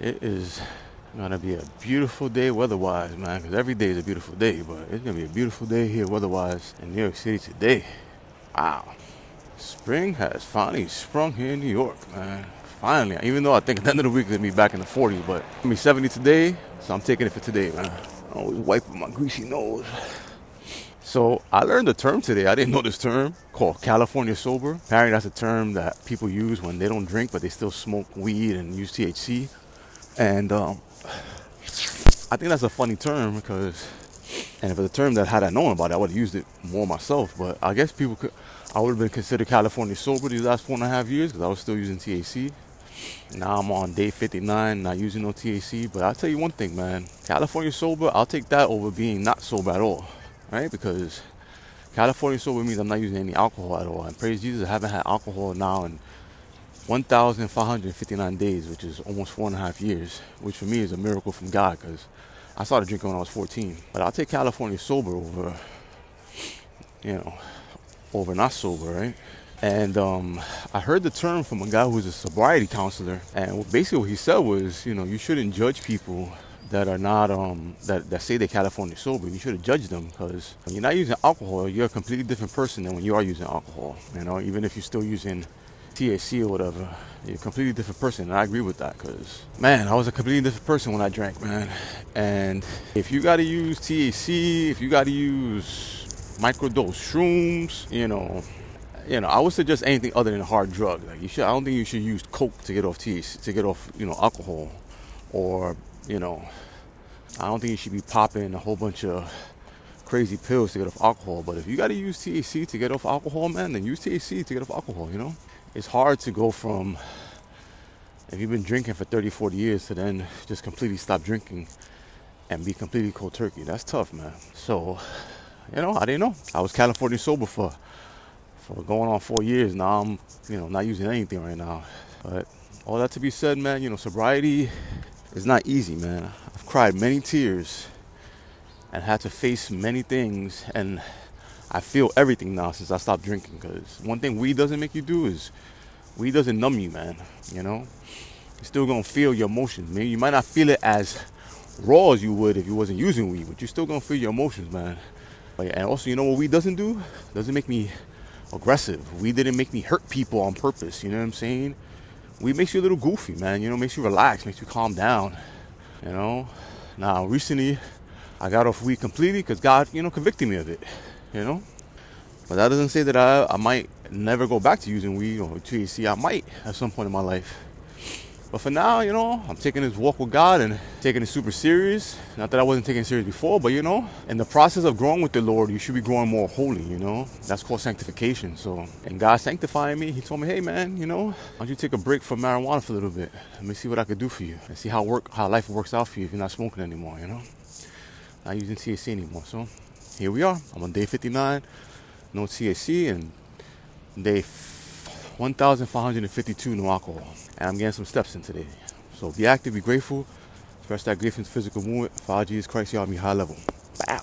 It is gonna be a beautiful day weather-wise, man, because every day is a beautiful day, but it's gonna be a beautiful day here weather-wise in New York City today. Wow. Spring has finally sprung here in New York, man. Finally, even though I think at the end of the week it's gonna be back in the 40s, but it's gonna be 70 today, so I'm taking it for today, man. I'm always wiping my greasy nose. So I learned a term today. I didn't know this term called California sober. Apparently that's a term that people use when they don't drink but they still smoke weed and use THC. And I think that's a funny term because, and if it's a term that had I known about it, I would have used it more myself. But I guess I would have been considered California sober these last 4.5 years because I was still using THC. Now I'm on day 59, not using no THC. But I'll tell you one thing, man. California sober, I'll take that over being not sober at all, right? Because California sober means I'm not using any alcohol at all. And praise Jesus, I haven't had alcohol now in 1,559 days, which is almost 4.5 years, which for me is a miracle from God because I started drinking when I was 14. But I'll take California sober over, over not sober, right? And I heard the term from a guy who's a sobriety counselor, and basically what he said was, you shouldn't judge people that are not that say they're California sober. You shouldn't judge them because when you're not using alcohol, you're a completely different person than when you are using alcohol. Even if you're still using THC or whatever, you're a completely different person. And I agree with that because, man, I was a completely different person when I drank, man. And if you got to use THC, if you got to use microdose shrooms, I would suggest anything other than a hard drug. I don't think you should use coke to get off THC, to get off, alcohol, or, I don't think you should be popping a whole bunch of crazy pills to get off alcohol. But if you got to use THC to get off alcohol, man, then use THC to get off alcohol, It's hard to go from, if you've been drinking for 30, 40 years, to then just completely stop drinking and be completely cold turkey. That's tough, man. So, I didn't know. I was California sober for going on 4 years. Now I'm, not using anything right now. But all that to be said, man, sobriety is not easy, man. I've cried many tears and had to face many things, and I feel everything now since I stopped drinking. Because one thing weed doesn't make you do is weed doesn't numb you, man. You're still gonna feel your emotions. Maybe you might not feel it as raw as you would if you wasn't using weed, but you're still gonna feel your emotions, man. And also, what weed doesn't do? Doesn't make me aggressive. Weed didn't make me hurt people on purpose. You know what I'm saying? Weed makes you a little goofy, man. Makes you relax, makes you calm down. Now recently I got off weed completely because God, convicted me of it. But that doesn't say that I might never go back to using weed or THC. I might at some point in my life. But for now, I'm taking this walk with God and taking it super serious. Not that I wasn't taking it serious before, but in the process of growing with the Lord, you should be growing more holy, That's called sanctification. So, and God sanctifying me, He told me, hey man, why don't you take a break from marijuana for a little bit? Let me see what I could do for you and see how life works out for you if you're not smoking anymore, Not using THC anymore. So here we are. I'm on day 59, no THC, and day 1,552 no alcohol. And I'm getting some steps in today. So be active, be grateful, express that grateful physical movement. Follow Jesus Christ, y'all, be high level. Bow.